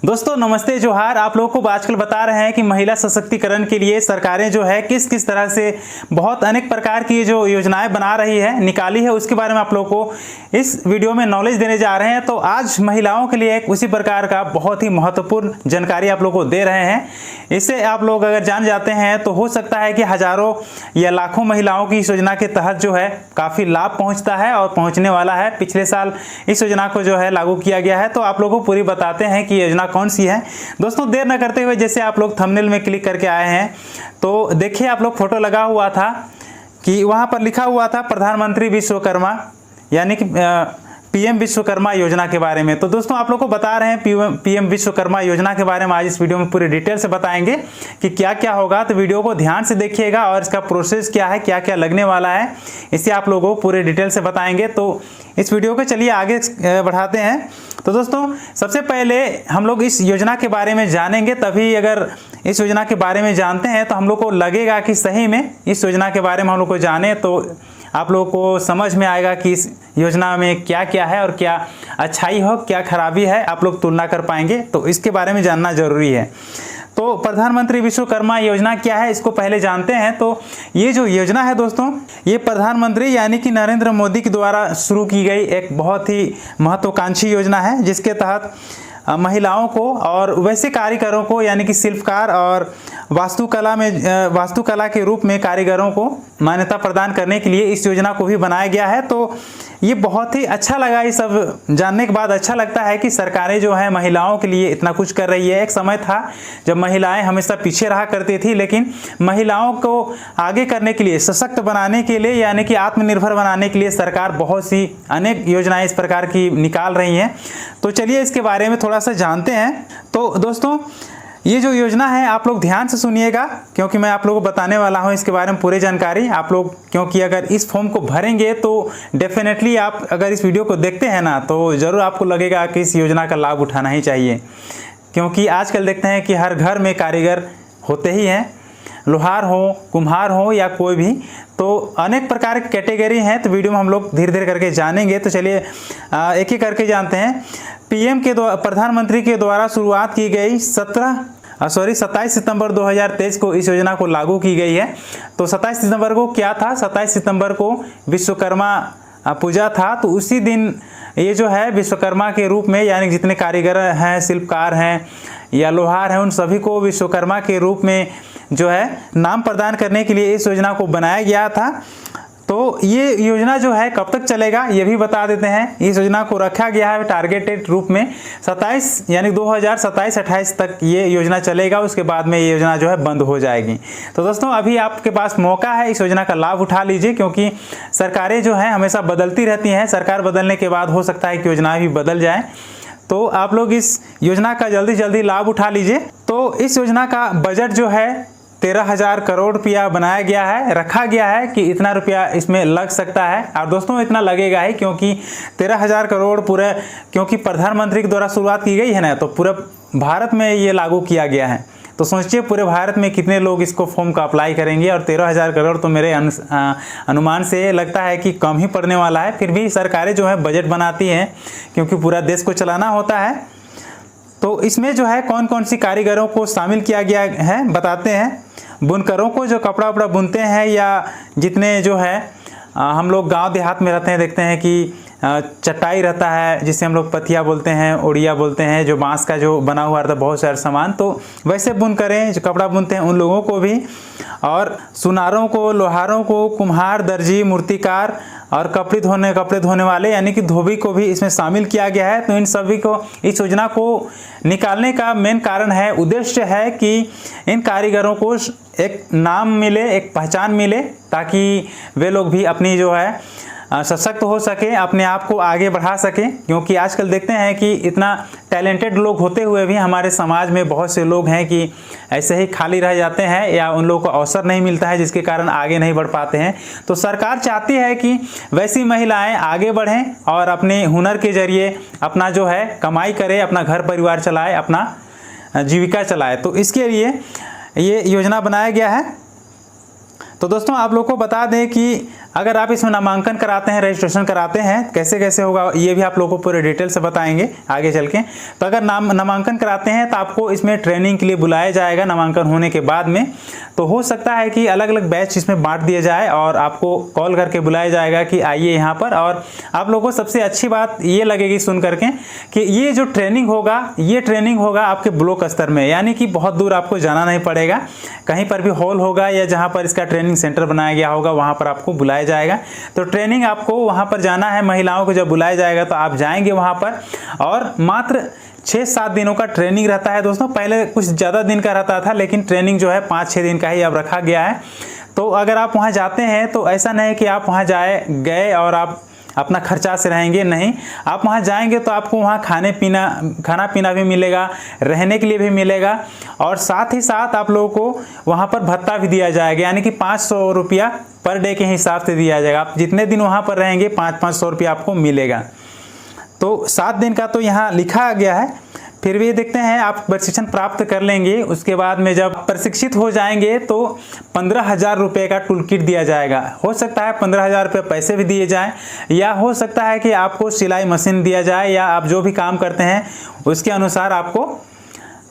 दोस्तों नमस्ते जोहार। आप लोगों को आजकल बता रहे हैं कि महिला सशक्तिकरण के लिए सरकारें जो है किस किस तरह से बहुत अनेक प्रकार की जो योजनाएं बना रही है, निकाली है, उसके बारे में आप लोगों को इस वीडियो में नॉलेज देने जा रहे हैं। तो आज महिलाओं के लिए एक उसी प्रकार का बहुत ही महत्वपूर्ण जानकारी आप लोगों को दे रहे हैं। इससे आप लोग अगर जान जाते हैं तो हो सकता है कि हजारों या लाखों महिलाओं की इस योजना के तहत जो है काफ़ी लाभ पहुँचता है और पहुँचने वाला है। पिछले साल इस योजना को जो है लागू किया गया है। तो आप लोगों को पूरी बताते हैं कि योजना कौन सी है। दोस्तों देर न करते हुए, जैसे आप लोग थंबनेल में क्लिक करके आए हैं तो देखिए आप लोग फोटो लगा हुआ था कि वहां पर लिखा हुआ था प्रधानमंत्री विश्वकर्मा यानी कि पीएम विश्वकर्मा योजना के बारे में। तो दोस्तों आप लोग को बता रहे हैं पीएम विश्वकर्मा योजना के बारे में आज इस वीडियो में पूरी डिटेल से बताएंगे कि क्या क्या होगा। तो वीडियो को ध्यान से देखिएगा और इसका प्रोसेस क्या है, क्या क्या लगने वाला है, इसे आप लोगों को पूरे डिटेल से बताएंगे। तो इस वीडियो को चलिए आगे बढ़ाते हैं। तो दोस्तों सबसे पहले हम लोग इस योजना के बारे में जानेंगे, तभी अगर इस योजना के बारे में जानते हैं तो हम लोग को लगेगा कि सही में इस योजना के बारे में हम लोग को जाने तो आप लोगों को समझ में आएगा कि इस योजना में क्या क्या है और क्या अच्छाई हो, क्या खराबी है, आप लोग तुलना कर पाएंगे। तो इसके बारे में जानना जरूरी है। तो प्रधानमंत्री विश्वकर्मा योजना क्या है, इसको पहले जानते हैं। तो ये जो योजना है दोस्तों, ये प्रधानमंत्री यानी कि नरेंद्र मोदी के द्वारा शुरू की गई एक बहुत ही महत्वाकांक्षी योजना है, जिसके तहत महिलाओं को और वैसे कारीगरों को यानी कि शिल्पकार और वास्तुकला के रूप में कारीगरों को मान्यता प्रदान करने के लिए इस योजना को भी बनाया गया है। तो ये बहुत ही अच्छा लगा। ये सब जानने के बाद अच्छा लगता है कि सरकारें जो है महिलाओं के लिए इतना कुछ कर रही है। एक समय था जब महिलाएं हमेशा पीछे रहा करती थी, लेकिन महिलाओं को आगे करने के लिए, सशक्त बनाने के लिए यानी कि आत्मनिर्भर बनाने के लिए सरकार बहुत सी अनेक योजनाएं इस प्रकार की निकाल रही हैं। तो चलिए इसके बारे में थोड़ा सा जानते हैं। तो दोस्तों ये जो योजना है आप लोग ध्यान से सुनिएगा, क्योंकि मैं आप लोगों को बताने वाला हूं इसके बारे में पूरी जानकारी। आप लोग क्योंकि अगर इस फॉर्म को भरेंगे तो डेफिनेटली आप अगर इस वीडियो को देखते हैं ना तो ज़रूर आपको लगेगा कि इस योजना का लाभ उठाना ही चाहिए, क्योंकि आजकल देखते हैं कि हर घर में कारीगर होते ही हैं, लोहार हो, कुम्हार हो या कोई भी। तो अनेक प्रकार की कैटेगरी हैं। तो वीडियो में हम लोग धीरे धीरे करके जानेंगे। तो चलिए एक एक करके जानते हैं। प्रधानमंत्री के द्वारा शुरुआत की गई 27 सितंबर 2023 को इस योजना को लागू की गई है। तो 27 सितंबर को क्या था? 27 सितंबर को विश्वकर्मा पूजा था। तो उसी दिन ये जो है विश्वकर्मा के रूप में यानी जितने कारीगर हैं, शिल्पकार हैं या लोहार हैं, उन सभी को विश्वकर्मा के रूप में जो है नाम प्रदान करने के लिए इस योजना को बनाया गया था। तो ये योजना जो है कब तक चलेगा ये भी बता देते हैं। इस योजना को रखा गया है टारगेटेड रूप में 27 यानी 2027-28 तक ये योजना चलेगा। उसके बाद में ये योजना जो है बंद हो जाएगी। तो दोस्तों अभी आपके पास मौका है, इस योजना का लाभ उठा लीजिए, क्योंकि सरकारें जो हैं हमेशा बदलती रहती हैं। सरकार बदलने के बाद हो सकता है कि योजना भी बदल जाए। तो आप लोग इस योजना का जल्दी जल्दी लाभ उठा लीजिए। तो इस योजना का बजट जो है 13,000 करोड़ रुपया बनाया गया है, रखा गया है कि इतना रुपया इसमें लग सकता है। और दोस्तों इतना लगेगा ही, क्योंकि 13,000 करोड़ पूरे, क्योंकि प्रधानमंत्री के द्वारा शुरुआत की गई है ना, तो पूरे भारत में ये लागू किया गया है। तो सोचिए पूरे भारत में कितने लोग इसको फॉर्म का अप्लाई करेंगे। और 13,000 करोड़ तो मेरे अनुमान से लगता है कि कम ही पड़ने वाला है। फिर भी सरकारें जो है बजट बनाती हैं, क्योंकि पूरा देश को चलाना होता है। तो इसमें जो है कौन कौन सी कारीगरों को शामिल किया गया है बताते हैं। बुनकरों को जो कपड़ा वपड़ा बुनते हैं, या जितने जो है हम लोग गांव देहात में रहते हैं, देखते हैं कि चटाई रहता है जिसे हम लोग पथिया बोलते हैं, ओड़िया बोलते हैं, जो बांस का जो बना हुआ रहता है बहुत सारे सामान। तो वैसे बुनकरें जो कपड़ा बुनते हैं उन लोगों को भी, और सुनारों को, लोहारों को, कुम्हार, दर्जी, मूर्तिकार और कपड़े धोने वाले यानी कि धोबी को भी इसमें शामिल किया गया है। तो इन सभी को इस योजना को निकालने का मेन कारण है, उद्देश्य है कि इन कारीगरों को एक नाम मिले, एक पहचान मिले, ताकि वे लोग भी अपनी जो है सशक्त हो सके, अपने आप को आगे बढ़ा सके। क्योंकि आजकल देखते हैं कि इतना टैलेंटेड लोग होते हुए भी हमारे समाज में बहुत से लोग हैं कि ऐसे ही खाली रह जाते हैं, या उन लोगों को अवसर नहीं मिलता है, जिसके कारण आगे नहीं बढ़ पाते हैं। तो सरकार चाहती है कि वैसी महिलाएं आगे बढ़ें और अपने हुनर के जरिए अपना जो है कमाई करें, अपना घर परिवार चलाए, अपना जीविका चलाए। तो इसके लिए ये योजना बनाया गया है। तो दोस्तों आप लोग को बता दें कि अगर आप इसमें नामांकन कराते हैं, रजिस्ट्रेशन कराते हैं, कैसे कैसे होगा ये भी आप लोगों को पूरे डिटेल से बताएंगे आगे चल के। तो अगर नामांकन कराते हैं तो आपको इसमें ट्रेनिंग के लिए बुलाया जाएगा नामांकन होने के बाद में। तो हो सकता है कि अलग अलग बैच इसमें बांट दिया जाए और आपको कॉल करके बुलाया जाएगा कि आइए यहाँ पर। और आप लोगों को सबसे अच्छी बात ये लगेगी सुन करके कि ये जो ट्रेनिंग होगा, ये ट्रेनिंग होगा आपके ब्लॉक स्तर में, यानी कि बहुत दूर आपको जाना नहीं पड़ेगा। कहीं पर भी हॉल होगा या जहाँ पर इसका ट्रेनिंग सेंटर बनाया गया होगा वहाँ पर आपको बुलाया जाएगा। तो ट्रेनिंग आपको वहाँ पर जाना है। महिलाओं को जब बुलाया जाएगा तो आप जाएंगे वहाँ पर, और मात्र 6-7 दिनों का ट्रेनिंग रहता है दोस्तों। पहले कुछ ज़्यादा दिन का रहता था, लेकिन ट्रेनिंग जो है 5-6 दिन का ही अब रखा गया है। तो अगर आप वहाँ जाते हैं तो ऐसा नहीं कि आप वहाँ गए और आप अपना खर्चा से रहेंगे, नहीं। आप वहाँ जाएंगे तो आपको वहाँ खाना पीना भी मिलेगा, रहने के लिए भी मिलेगा, और साथ ही साथ आप लोगों को वहाँ पर भत्ता भी दिया जाएगा, यानी कि 500 रुपया पर डे के हिसाब से दिया जाएगा। आप जितने दिन वहाँ पर रहेंगे 500 रुपया आपको मिलेगा। तो 7 दिन का तो यहाँ लिखा गया है। फिर भी देखते हैं, आप प्रशिक्षण प्राप्त कर लेंगे, उसके बाद में जब प्रशिक्षित हो जाएंगे तो 15,000 रुपये का टूल किट दिया जाएगा। हो सकता है 15,000 रुपये पैसे भी दिए जाएं, या हो सकता है कि आपको सिलाई मशीन दिया जाए, या आप जो भी काम करते हैं उसके अनुसार आपको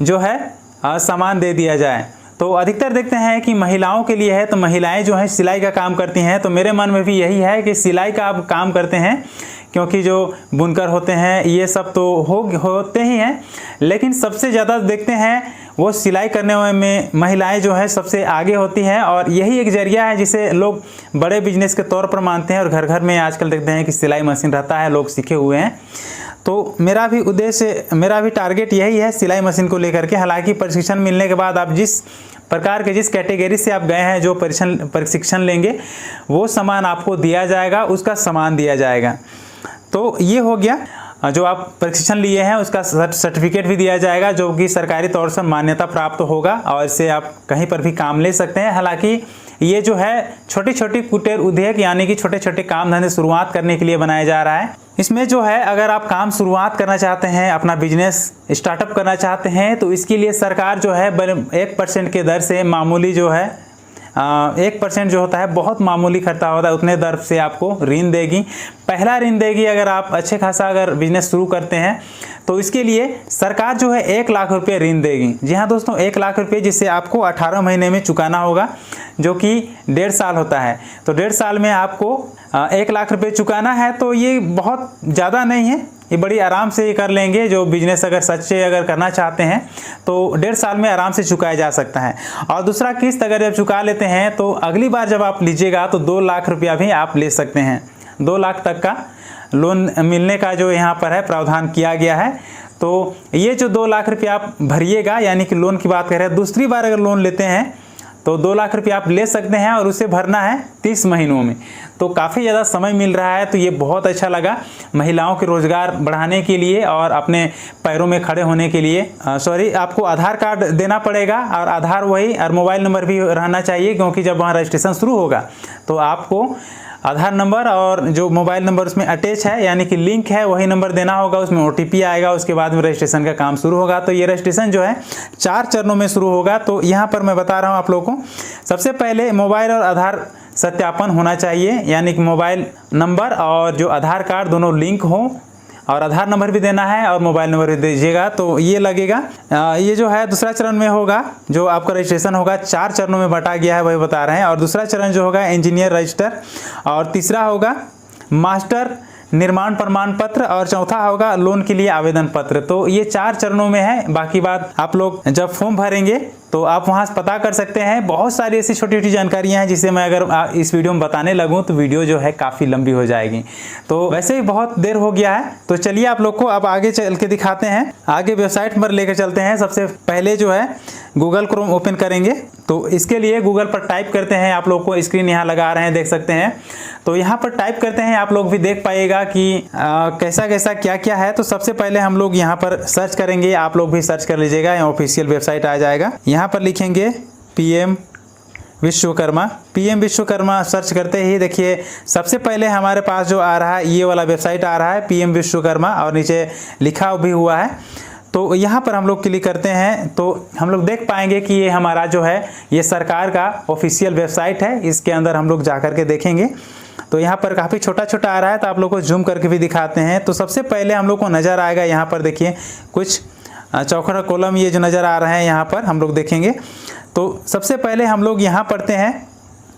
जो है सामान दे दिया जाए। तो अधिकतर देखते हैं कि महिलाओं के लिए है, तो महिलाएं जो हैं सिलाई का काम करती हैं। तो मेरे मन में भी यही है कि सिलाई का आप काम करते हैं, क्योंकि जो बुनकर होते हैं ये सब तो होते ही हैं, लेकिन सबसे ज़्यादा देखते हैं वो सिलाई करने में महिलाएं जो है सबसे आगे होती हैं। और यही एक जरिया है जिसे लोग बड़े बिजनेस के तौर पर मानते हैं, और घर घर में आजकल देखते हैं कि सिलाई मशीन रहता है, लोग सीखे हुए हैं। तो मेरा भी उद्देश्य, मेरा भी टारगेट यही है सिलाई मशीन को लेकर के। हालांकि प्रशिक्षण मिलने के बाद आप जिस प्रकार के, जिस कैटेगरी से आप गए हैं, जो प्रशिक्षण लेंगे वो सामान आपको दिया जाएगा, उसका सामान दिया जाएगा। तो ये हो गया, जो आप प्रशिक्षण लिए हैं उसका सर्टिफिकेट भी दिया जाएगा, जो कि सरकारी तौर से मान्यता प्राप्त होगा, और इससे आप कहीं पर भी काम ले सकते हैं। हालांकि ये जो है छोटी छोटी कुटीर उद्योग, यानी कि छोटे छोटे काम धंधे शुरुआत करने के लिए बनाया जा रहा है। इसमें जो है अगर आप काम शुरुआत करना चाहते हैं, अपना बिजनेस स्टार्टअप करना चाहते हैं, तो इसके लिए सरकार जो है 1% के दर से मामूली जो है 1% जो होता है बहुत मामूली खर्चा होता है, उतने दर से आपको ऋण देगी। पहला ऋण देगी अगर आप अच्छे खासा अगर बिजनेस शुरू करते हैं, तो इसके लिए सरकार जो है 1 लाख रुपये ऋण देगी। जी हाँ दोस्तों, 1 लाख रुपये, जिससे आपको 18 महीने में चुकाना होगा, जो कि 1.5 साल होता है। तो 1.5 साल में आपको 1 लाख रुपये चुकाना है। तो ये बहुत ज़्यादा नहीं है, ये बड़ी आराम से कर लेंगे। जो बिजनेस अगर सच्चे अगर करना चाहते हैं तो 1.5 साल में आराम से चुकाया जा सकता है। और दूसरा किस्त अगर जब चुका लेते हैं तो अगली बार जब आप लीजिएगा तो 2 लाख रुपया भी आप ले सकते हैं। 2 लाख तक का लोन मिलने का जो यहाँ पर है प्रावधान किया गया है। तो ये जो 2 लाख रुपया आप भरिएगा, यानी कि लोन की बात कर रहे हैं, दूसरी बार अगर लोन लेते हैं तो 2 लाख रुपया आप ले सकते हैं, और उसे भरना है 30 महीनों में। तो काफ़ी ज़्यादा समय मिल रहा है। तो ये बहुत अच्छा लगा महिलाओं के रोज़गार बढ़ाने के लिए और अपने पैरों में खड़े होने के लिए। आपको आधार कार्ड देना पड़ेगा, और आधार वही, और मोबाइल नंबर भी रहना चाहिए, क्योंकि जब वहाँ रजिस्ट्रेशन शुरू होगा तो आपको आधार नंबर और जो मोबाइल नंबर उसमें अटैच है, यानी कि लिंक है, वही नंबर देना होगा। उसमें OTP आएगा, उसके बाद में रजिस्ट्रेशन का काम शुरू होगा। तो ये रजिस्ट्रेशन जो है 4 चरणों में शुरू होगा। तो यहाँ पर मैं बता रहा हूँ आप लोगों को, सबसे पहले मोबाइल और आधार सत्यापन होना चाहिए, यानी कि मोबाइल नंबर और जो आधार कार्ड दोनों लिंक हो, और आधार नंबर भी देना है और मोबाइल नंबर भी दीजिएगा। तो ये लगेगा। ये जो है दूसरा चरण में होगा, जो आपका रजिस्ट्रेशन होगा 4 चरणों में बांटा गया है, वही बता रहे हैं। और दूसरा चरण जो होगा इंजीनियर रजिस्टर, और तीसरा होगा मास्टर निर्माण प्रमाण पत्र, और चौथा होगा लोन के लिए आवेदन पत्र। तो ये 4 चरणों में है। बाकी बात आप लोग जब फॉर्म भरेंगे तो आप वहाँ से पता कर सकते हैं। बहुत सारी ऐसी छोटी छोटी जानकारियाँ हैं जिसे मैं अगर इस वीडियो में बताने लगूँ तो वीडियो जो है काफ़ी लंबी हो जाएगी। तो वैसे ही बहुत देर हो गया है, तो चलिए आप लोग को अब आगे चल के दिखाते हैं। आगे वेबसाइट पर लेकर चलते हैं। सबसे पहले जो है गूगल क्रोम ओपन करेंगे। तो इसके लिए गूगल पर टाइप करते हैं, आप लोग को स्क्रीन यहाँ लगा रहे हैं, देख सकते हैं। तो यहाँ पर टाइप करते हैं, आप लोग भी देख पाइएगा कि कैसा कैसा क्या क्या है। तो सबसे पहले हम लोग यहाँ पर सर्च करेंगे, आप लोग भी सर्च कर लीजिएगा, यहाँ ऑफिशियल वेबसाइट आ जाएगा। यहाँ पर लिखेंगे PM Vishwakarma. PM Vishwakarma search करते ही देखिए सबसे पहले हमारे पास जो आ रहा है ये वाला वेबसाइट आ रहा है, PM विश्वकर्मा, और नीचे लिखा भी हुआ है। तो यहाँ पर हम लोग क्लिक करते हैं तो हम लोग देख पाएंगे कि ये हमारा जो है ये सरकार का ऑफिशियल वेबसाइट है। इसके अंदर हम लोग जा कर के देखेंगे। तो यहाँ पर काफ़ी छोटा छोटा आ रहा है, तो आप लोग को जूम करके भी दिखाते हैं। तो सबसे पहले हम लोग को नज़र आएगा यहाँ पर देखिए कुछ चौखड़ा कॉलम ये जो नज़र आ रहे हैं यहाँ पर हम लोग देखेंगे। तो सबसे पहले हम लोग यहाँ पढ़ते हैं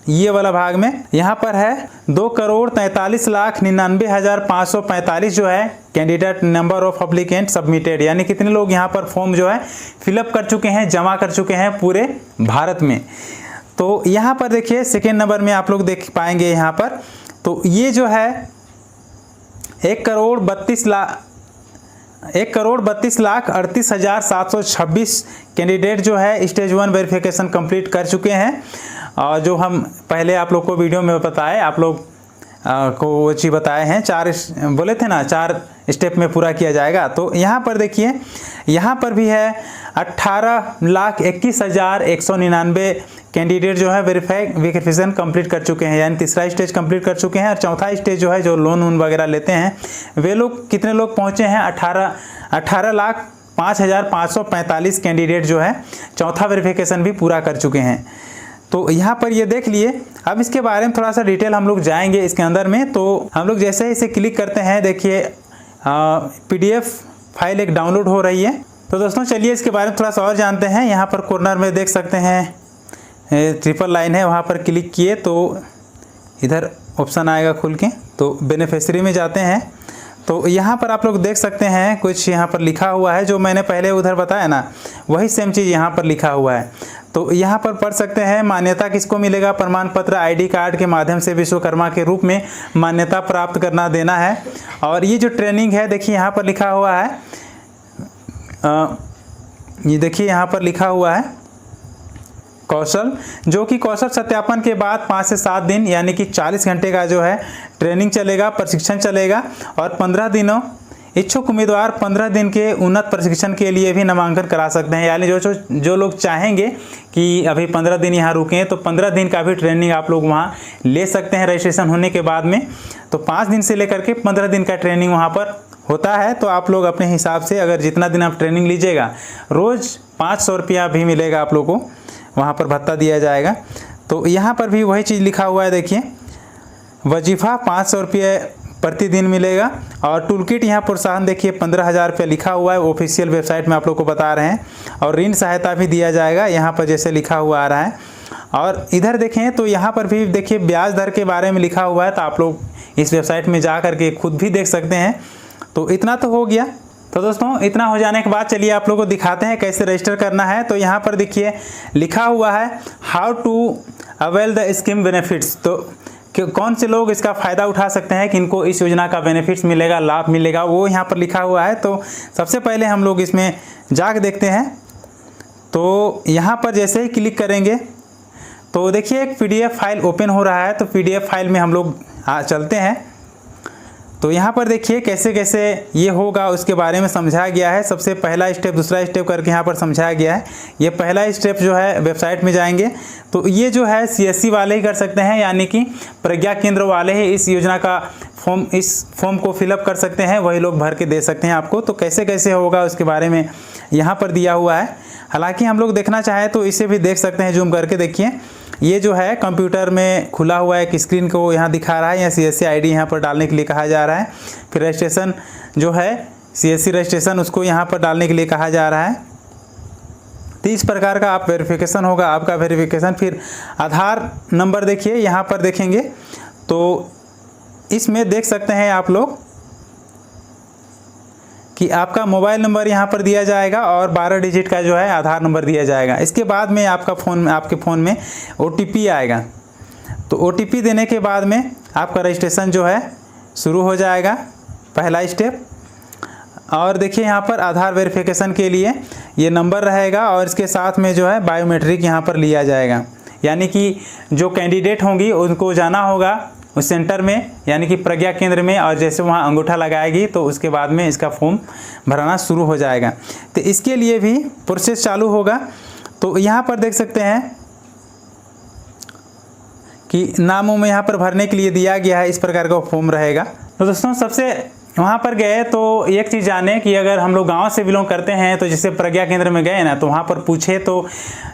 ये वाला भाग में, यहाँ पर है 2,43,99,545 जो है candidate number of applicant submitted, यानी कितने लोग यहाँ पर फॉर्म जो है फिलअप कर चुके हैं, जमा कर चुके हैं पूरे भारत में। तो यहाँ पर देखिए सेकेंड नंबर में आप लोग देख पाएंगे यहाँ पर, तो ये जो है 1,32,38,726 कैंडिडेट जो है स्टेज 1 वेरिफिकेशन कंप्लीट कर चुके हैं। और जो हम पहले आप लोग को वीडियो में बताए, आप लोग को वो चीज़ बताए हैं, 4 बोले थे ना 4 स्टेप में पूरा किया जाएगा। तो यहाँ पर देखिए यहाँ पर भी है 18,21,199 कैंडिडेट जो है वेरिफिकेशन कंप्लीट कर चुके हैं, यानी तीसरा स्टेज कंप्लीट कर चुके हैं। और चौथा स्टेज जो है जो लोन वोन वगैरह लेते हैं वे लोग कितने लोग पहुँचे हैं 18,05,545 कैंडिडेट जो है चौथा वेरिफिकेशन भी पूरा कर चुके हैं। तो यहाँ पर ये देख लिए। अब इसके बारे में थोड़ा सा डिटेल हम लोग जाएंगे इसके अंदर में। तो हम लोग जैसे ही इसे क्लिक करते हैं देखिए PDF फाइल एक डाउनलोड हो रही है। तो दोस्तों चलिए इसके बारे में थोड़ा सा और जानते हैं। यहाँ पर कॉर्नर में देख सकते हैं ट्रिपल लाइन है, वहाँ पर क्लिक किए तो इधर ऑप्शन आएगा खुल के, तो बेनिफिशियरी में जाते हैं। तो यहाँ पर आप लोग देख सकते हैं कुछ यहाँ पर लिखा हुआ है, जो मैंने पहले उधर बताया ना वही सेम चीज़ यहाँ पर लिखा हुआ है। तो यहाँ पर पढ़ सकते हैं मान्यता किसको मिलेगा, प्रमाण पत्र ID कार्ड के माध्यम से विश्वकर्मा के रूप में मान्यता प्राप्त करना देना है। और ये जो ट्रेनिंग है देखिए यहाँ पर लिखा हुआ है, ये देखिए यहाँ पर लिखा हुआ है कौशल, जो कि कौशल सत्यापन के बाद 5 से 7 दिन यानी कि 40 घंटे का जो है ट्रेनिंग चलेगा, प्रशिक्षण चलेगा। और 15 दिनों इच्छुक उम्मीदवार 15 दिन के उन्नत प्रशिक्षण के लिए भी नामांकन करा सकते हैं, यानी जो लोग चाहेंगे कि अभी 15 दिन यहाँ रुकें तो 15 दिन का भी ट्रेनिंग आप लोग वहाँ ले सकते हैं रजिस्ट्रेशन होने के बाद में। तो 5 दिन से लेकर के 15 दिन का ट्रेनिंग वहाँ पर होता है। तो आप लोग अपने हिसाब से अगर जितना दिन आप ट्रेनिंग लीजिएगा रोज़ 500 रुपया भी मिलेगा आप लोग को, वहाँ पर भत्ता दिया जाएगा। तो यहाँ पर भी वही चीज़ लिखा हुआ है देखिए, वजीफ़ा 500 रुपये प्रतिदिन मिलेगा। और टूल किट यहाँ प्रोत्साहन देखिए 15,000 रुपये लिखा हुआ है, ऑफिशियल वेबसाइट में आप लोग को बता रहे हैं। और ऋण सहायता भी दिया जाएगा यहाँ पर जैसे लिखा हुआ आ रहा है। और इधर देखें तो यहाँ पर भी देखिए ब्याज दर के बारे में लिखा हुआ है, तो आप लोग इस वेबसाइट में जा करके खुद भी देख सकते हैं। तो इतना तो हो गया। तो दोस्तों इतना हो जाने के बाद चलिए आप लोगों को दिखाते हैं कैसे रजिस्टर करना है। तो यहाँ पर देखिए लिखा हुआ है how to avail the scheme benefits, तो कौन से लोग इसका फ़ायदा उठा सकते हैं कि इनको इस योजना का बेनिफिट्स मिलेगा, लाभ मिलेगा, वो यहाँ पर लिखा हुआ है। तो सबसे पहले हम लोग इसमें जाके देखते हैं। तो यहाँ पर जैसे ही क्लिक करेंगे तो देखिए एक PDF फाइल ओपन हो रहा है। तो PDF फाइल में हम लोग चलते हैं। तो यहाँ पर देखिए कैसे कैसे ये होगा उसके बारे में समझाया गया है। सबसे पहला स्टेप दूसरा स्टेप करके यहाँ पर समझाया गया है। ये पहला स्टेप जो है वेबसाइट में जाएंगे तो ये जो है CSC वाले ही कर सकते हैं, यानी कि प्रज्ञा केंद्र वाले ही इस योजना का इस फॉर्म को फिलअप कर सकते हैं, वही लोग भर के दे सकते हैं आपको। तो कैसे कैसे होगा उसके बारे में यहाँ पर दिया हुआ है। हालांकि हम लोग देखना चाहें तो इसे भी देख सकते हैं जूम करके। देखिए ये जो है कंप्यूटर में खुला हुआ एक स्क्रीन को यहाँ दिखा रहा है, या CSC ID यहाँ पर डालने के लिए कहा जा रहा है। फिर रजिस्ट्रेशन जो है CSC रजिस्ट्रेशन उसको यहाँ पर डालने के लिए कहा जा रहा है। तो इस प्रकार का आप वेरिफिकेशन होगा आपका वेरिफिकेशन। फिर आधार नंबर देखिए यहाँ पर देखेंगे तो इसमें देख सकते हैं आप लोग कि आपका मोबाइल नंबर यहाँ पर दिया जाएगा और 12 डिजिट का जो है आधार नंबर दिया जाएगा। इसके बाद में आपके फ़ोन में OTP आएगा। तो OTP देने के बाद में आपका रजिस्ट्रेशन जो है शुरू हो जाएगा, पहला स्टेप। और देखिए यहाँ पर आधार वेरिफिकेशन के लिए ये नंबर रहेगा और इसके साथ में जो है बायोमेट्रिक यहाँ पर लिया जाएगा, यानी कि जो कैंडिडेट होंगी उनको जाना होगा उस सेंटर में, यानी कि प्रज्ञा केंद्र में, और जैसे वहाँ अंगूठा लगाएगी तो उसके बाद में इसका फॉर्म भराना शुरू हो जाएगा। तो इसके लिए भी प्रोसेस चालू होगा। तो यहाँ पर देख सकते हैं कि नामों में यहाँ पर भरने के लिए दिया गया है, इस प्रकार का फॉर्म रहेगा। तो दोस्तों सबसे वहाँ पर गए तो एक चीज़ जाने कि अगर हम लोग गांव से बिलोंग करते हैं तो जैसे प्रज्ञा केंद्र में गए ना तो वहाँ पर पूछे तो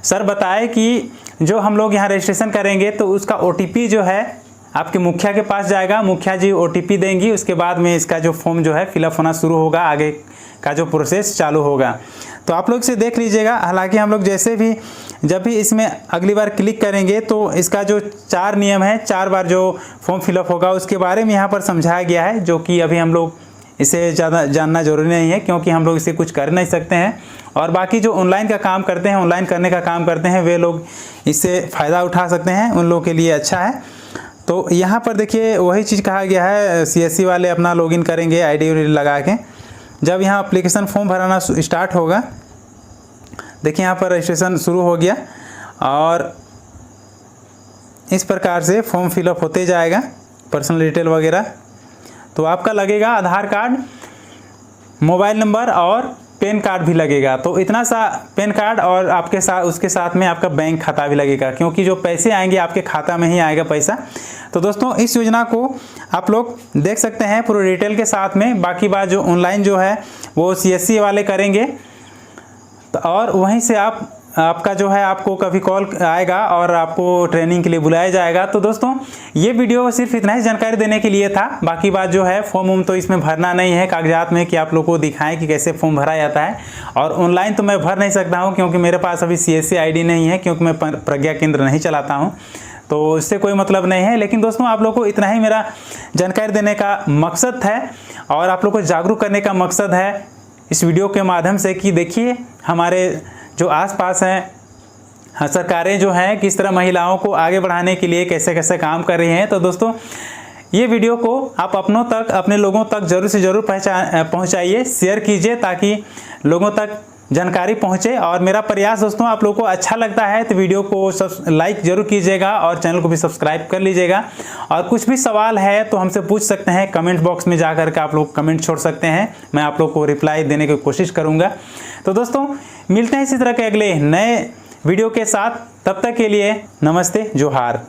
सर बताए कि जो हम लोग यहाँ रजिस्ट्रेशन करेंगे तो उसका OTP जो है आपके मुखिया के पास जाएगा, मुखिया जी OTP देंगी, उसके बाद में इसका जो फॉर्म जो है फिलअप होना शुरू होगा, आगे का जो प्रोसेस चालू होगा। तो आप लोग इसे देख लीजिएगा। हालांकि हम लोग जैसे भी जब भी इसमें अगली बार क्लिक करेंगे तो इसका जो 4 नियम है, 4 बार जो फॉर्म फिलअप होगा उसके बारे में यहाँ पर समझाया गया है, जो कि अभी हम लोग इसे ज़्यादा जानना जरूरी नहीं है, क्योंकि हम लोग इसे कुछ कर नहीं सकते हैं। और बाकी जो ऑनलाइन का काम करते हैं, ऑनलाइन करने का काम करते हैं, वे लोग इससे फ़ायदा उठा सकते हैं, उन लोगों के लिए अच्छा है। तो यहाँ पर देखिए वही चीज़ कहा गया है, CSC वाले अपना लॉगिन करेंगे ID लगा के। जब यहाँ एप्लीकेशन फॉर्म भराना स्टार्ट होगा, देखिए यहाँ पर रजिस्ट्रेशन शुरू हो गया और इस प्रकार से फॉर्म फिलअप होते जाएगा, पर्सनल डिटेल वगैरह। तो आपका लगेगा आधार कार्ड, मोबाइल नंबर और पैन कार्ड भी लगेगा। तो इतना सा पैन कार्ड और आपके साथ उसके साथ में आपका बैंक खाता भी लगेगा, क्योंकि जो पैसे आएंगे आपके खाता में ही आएगा पैसा। तो दोस्तों इस योजना को आप लोग देख सकते हैं पूरे डिटेल के साथ में। बाकी बात जो ऑनलाइन जो है वो CSC वाले करेंगे, तो और वहीं से आपका जो है आपको कभी कॉल आएगा और आपको ट्रेनिंग के लिए बुलाया जाएगा। तो दोस्तों ये वीडियो सिर्फ इतना ही जानकारी देने के लिए था। बाकी बात जो है फॉर्म तो इसमें भरना नहीं है कागजात में, कि आप लोग को दिखाएं कि कैसे फॉर्म भरा जाता है। और ऑनलाइन तो मैं भर नहीं सकता हूं, क्योंकि मेरे पास अभी CSC ID नहीं है, क्योंकि मैं प्रज्ञा केंद्र नहीं चलाता हूँ, तो इससे कोई मतलब नहीं है। लेकिन दोस्तों आप लोग को इतना ही मेरा जानकारी देने का मकसद है और आप लोग को जागरूक करने का मकसद है इस वीडियो के माध्यम से, कि देखिए हमारे जो आसपास हैं सरकारें जो हैं किस तरह महिलाओं को आगे बढ़ाने के लिए कैसे कैसे काम कर रही हैं। तो दोस्तों ये वीडियो को आप अपनों तक, अपने लोगों तक ज़रूर से ज़रूर पहुंचाइए, शेयर कीजिए, ताकि लोगों तक जानकारी पहुंचे। और मेरा प्रयास दोस्तों आप लोगों को अच्छा लगता है तो वीडियो को लाइक ज़रूर कीजिएगा और चैनल को भी सब्सक्राइब कर लीजिएगा। और कुछ भी सवाल है तो हमसे पूछ सकते हैं, कमेंट बॉक्स में जा कर के आप लोग कमेंट छोड़ सकते हैं, मैं आप लोग को रिप्लाई देने की कोशिश करूँगा। तो दोस्तों मिलते हैं इसी तरह के अगले नए वीडियो के साथ, तब तक के लिए नमस्ते, जोहार।